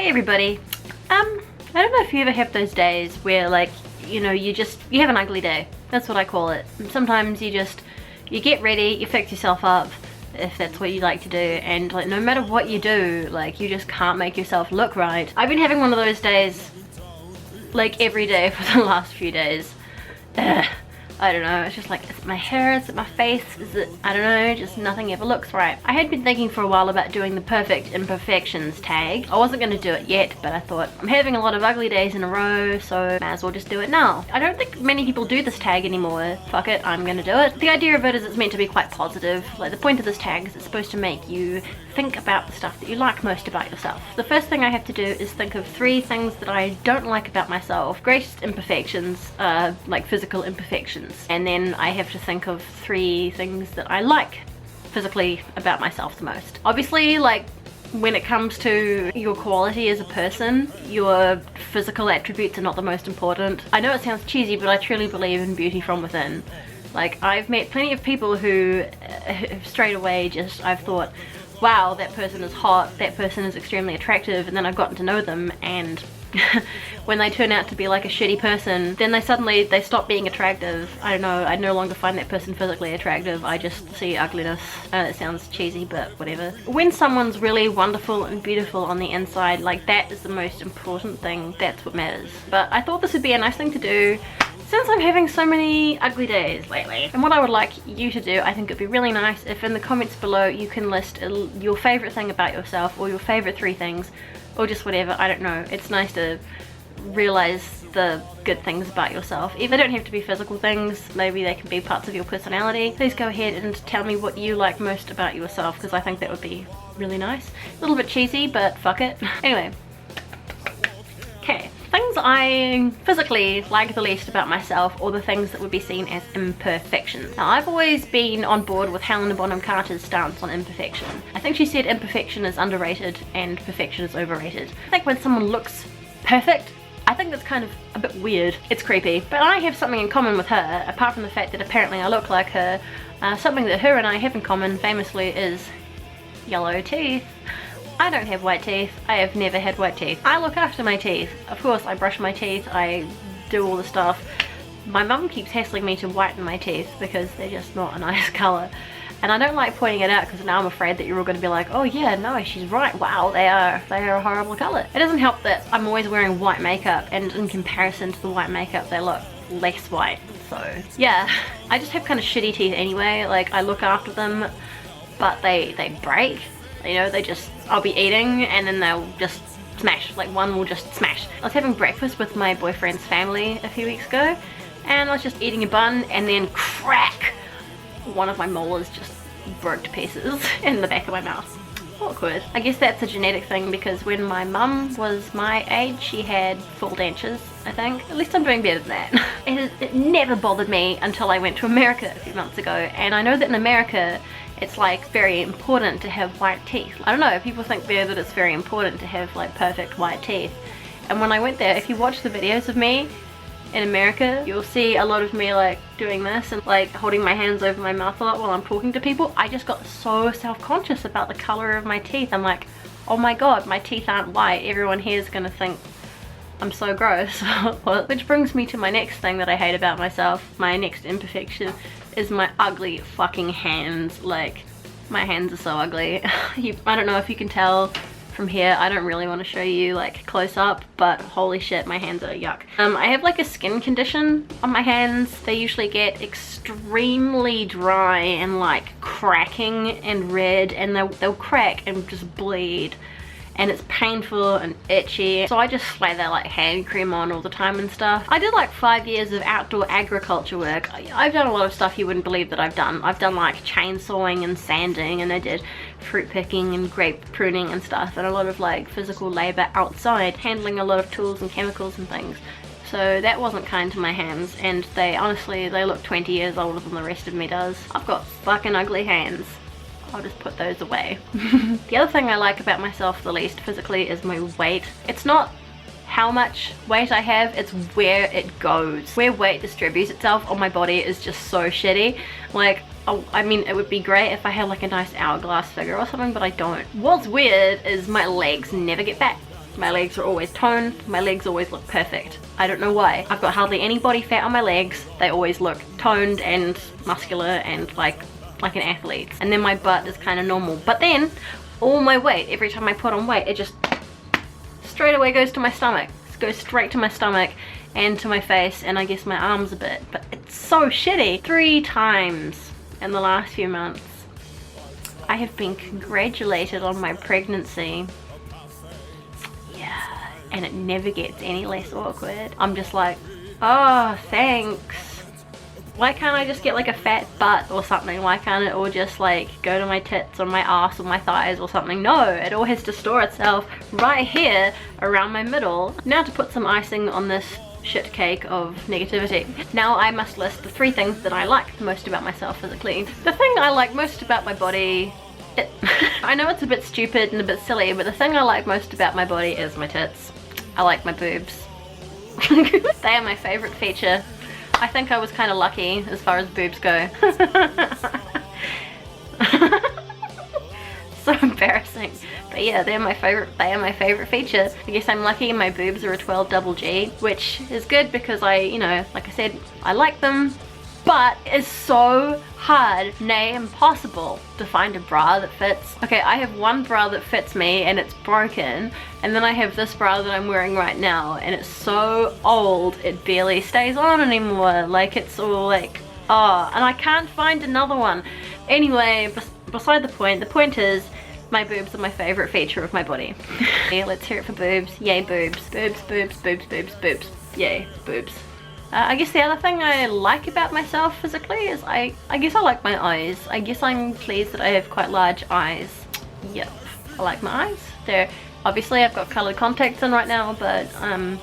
Hey everybody. I don't know if you ever have those days where, like, you know, you have an ugly day. That's what I call it. Sometimes you get ready, you fix yourself up, if that's what you like to do, and like no matter what you do, like you just can't make yourself look right. I've been having one of those days like every day for the last few days. I don't know, it's just like, is it my hair, is it my face, is it, I don't know, just nothing ever looks right. I had been thinking for a while about doing the Perfect Imperfections tag. I wasn't going to do it yet, but I thought, I'm having a lot of ugly days in a row, so may as well just do it now. I don't think many people do this tag anymore. Fuck it, I'm gonna do it. The idea of it is it's meant to be quite positive. Like, the point of this tag is it's supposed to make you think about the stuff that you like most about yourself. The first thing I have to do is think of 3 things that I don't like about myself. Greatest imperfections, like physical imperfections. And then I have to think of 3 things that I like physically about myself the most. Obviously, like, when it comes to your quality as a person, your physical attributes are not the most important. I know it sounds cheesy, but I truly believe in beauty from within. Like, I've met plenty of people who straight away just, I've thought, wow, that person is hot, that person is extremely attractive, and then I've gotten to know them, and when they turn out to be like a shitty person, then they stop being attractive. I don't know, I no longer find that person physically attractive, I just see ugliness. It sounds cheesy, but whatever. When someone's really wonderful and beautiful on the inside, like, that is the most important thing, that's what matters. But I thought this would be a nice thing to do since I'm having so many ugly days lately. And what I would like you to do, I think it'd be really nice if in the comments below you can list your favorite thing about yourself, or your favorite 3 things, or just whatever, I don't know. It's nice to realize the good things about yourself. They don't have to be physical things, maybe they can be parts of your personality. Please go ahead and tell me what you like most about yourself, because I think that would be really nice. A little bit cheesy, but fuck it. Anyway. Okay. Things I physically like the least about myself, or the things that would be seen as imperfections. Now, I've always been on board with Helena Bonham Carter's stance on imperfection. I think she said imperfection is underrated and perfection is overrated. I think when someone looks perfect, I think that's kind of a bit weird. It's creepy. But I have something in common with her, apart from the fact that apparently I look like her. Something that her and I have in common, famously, is yellow teeth. I don't have white teeth. I have never had white teeth. I look after my teeth. Of course, I brush my teeth, I do all the stuff. My mum keeps hassling me to whiten my teeth because they're just not a nice colour. And I don't like pointing it out because now I'm afraid that you're all going to be like, oh yeah, no, she's right. Wow, they are a horrible colour. It doesn't help that I'm always wearing white makeup, and in comparison to the white makeup, they look less white. So yeah, I just have kind of shitty teeth anyway. Like, I look after them, but they break. You know, I'll be eating and then they'll just smash. Like, one will just smash. I was having breakfast with my boyfriend's family a few weeks ago, and I was just eating a bun, and then crack! One of my molars just broke to pieces in the back of my mouth. Awkward. I guess that's a genetic thing, because when my mum was my age, she had full dentures, I think. At least I'm doing better than that. It never bothered me until I went to America a few months ago, and I know that in America, it's like very important to have white teeth. I don't know, people think there that it's very important to have like perfect white teeth. And when I went there, if you watch the videos of me in America, you'll see a lot of me like doing this and like holding my hands over my mouth a lot while I'm talking to people. I just got so self-conscious about the color of my teeth. I'm like, oh my god, my teeth aren't white. Everyone here is gonna think I'm so gross. Which brings me to my next thing that I hate about myself. My next imperfection is my ugly fucking hands. Like, my hands are so ugly. I don't know if you can tell from here. I don't really want to show you like close up, but holy shit, my hands are yuck. I have like a skin condition on my hands. They usually get extremely dry and like cracking and red, and they'll crack and just bleed. And it's painful and itchy, so I just spray that like hand cream on all the time and stuff. I did like 5 years of outdoor agriculture work. I've done a lot of stuff you wouldn't believe that I've done. I've done like chainsawing and sanding, and I did fruit picking and grape pruning and stuff, and a lot of like physical labor outside, handling a lot of tools and chemicals and things. So that wasn't kind to my hands, and they honestly, they look 20 years older than the rest of me does. I've got fucking ugly hands. I'll just put those away. The other thing I like about myself the least physically is my weight. It's not how much weight I have, it's where it goes. Where weight distributes itself on my body is just so shitty. Like, oh, I mean, it would be great if I had like a nice hourglass figure or something, but I don't. What's weird is my legs never get back. My legs are always toned. My legs always look perfect. I don't know why. I've got hardly any body fat on my legs. They always look toned and muscular and like an athlete's. And then my butt is kind of normal. But then all my weight, every time I put on weight, it just straight away goes to my stomach. It goes straight to my stomach and to my face, and I guess my arms a bit. But it's so shitty. 3 times in the last few months I have been congratulated on my pregnancy. Yeah, and it never gets any less awkward. I'm just like, oh, thanks. Why can't I just get like a fat butt or something? Why can't it all just like go to my tits or my ass or my thighs or something? No, it all has to store itself right here around my middle. Now to put some icing on this shit cake of negativity. Now I must list the 3 things that I like the most about myself physically. The thing I like most about my body, I know it's a bit stupid and a bit silly, but the thing I like most about my body is my tits. I like my boobs. They are my favorite feature. I think I was kind of lucky as far as boobs go. So embarrassing. But yeah, they are my favorite feature. I guess I'm lucky my boobs are a 12 double G, which is good because I, you know, like I said, I like them, but it's so hard, nay impossible, to find a bra that fits. Okay, I have one bra that fits me and it's broken, and then I have this bra that I'm wearing right now and it's so old it barely stays on anymore. Like, it's all like, oh, and I can't find another one. Anyway, beside the point is my boobs are my favorite feature of my body. Yeah, let's hear it for boobs. Yay, boobs. Boobs, boobs, boobs, boobs, boobs. Yay, boobs. I guess the other thing I like about myself physically is I guess I like my eyes. I guess I'm pleased that I have quite large eyes. Yep, I like my eyes. They're obviously, I've got coloured contacts in right now, but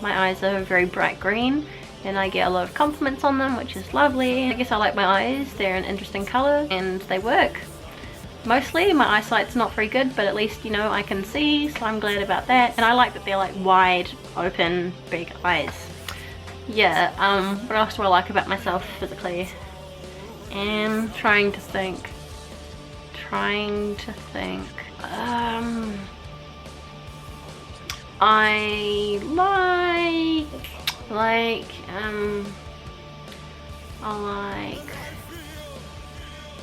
my eyes are very bright green and I get a lot of compliments on them, which is lovely. I guess I like my eyes. They're an interesting colour and they work. Mostly my eyesight's not very good, but at least, you know, I can see, so I'm glad about that. And I like that they're like wide open big eyes. Yeah, what else do I like about myself physically? Trying to think. I like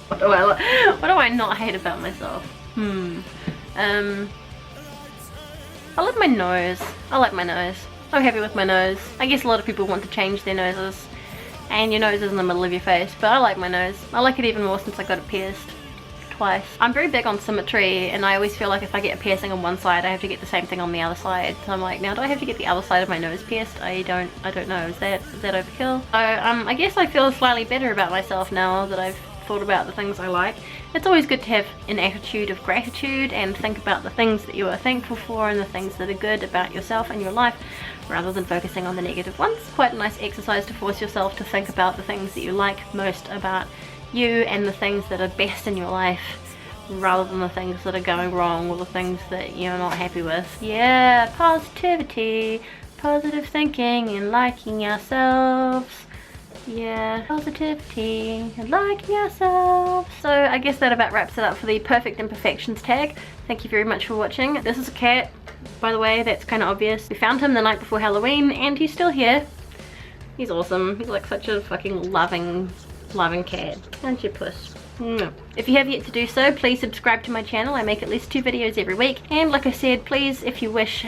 what do I not hate about myself? I love my nose. I like my nose. I'm happy with my nose. I guess a lot of people want to change their noses, and your nose is in the middle of your face, but I like my nose. I like it even more since I got it pierced twice. I'm very big on symmetry, and I always feel like if I get a piercing on one side, I have to get the same thing on the other side. So I'm like, now do I have to get the other side of my nose pierced? I don't know. Is that overkill? So I guess I feel slightly better about myself now that I've thought about the things I like. It's always good to have an attitude of gratitude and think about the things that you are thankful for and the things that are good about yourself and your life, rather than focusing on the negative ones. Quite a nice exercise to force yourself to think about the things that you like most about you and the things that are best in your life, rather than the things that are going wrong or the things that you're not happy with. Yeah, positivity, positive thinking and liking ourselves. Yeah, positivity and liking ourselves. So I guess that about wraps it up for the Perfect Imperfections tag. Thank you very much for watching. This is a cat, by the way, that's kind of obvious. We found him the night before Halloween and he's still here. He's awesome. He's like such a fucking loving cat. Aren't you, puss? If you have yet to do so, please subscribe to my channel. I make at least 2 videos every week. And like I said, please, if you wish,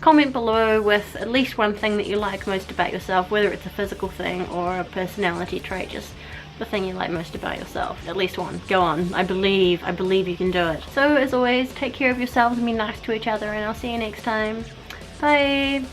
comment below with at least one thing that you like most about yourself, whether it's a physical thing or a personality trait, just the thing you like most about yourself. At least one. Go on. I believe you can do it. So as always, take care of yourselves and be nice to each other, and I'll see you next time. Bye.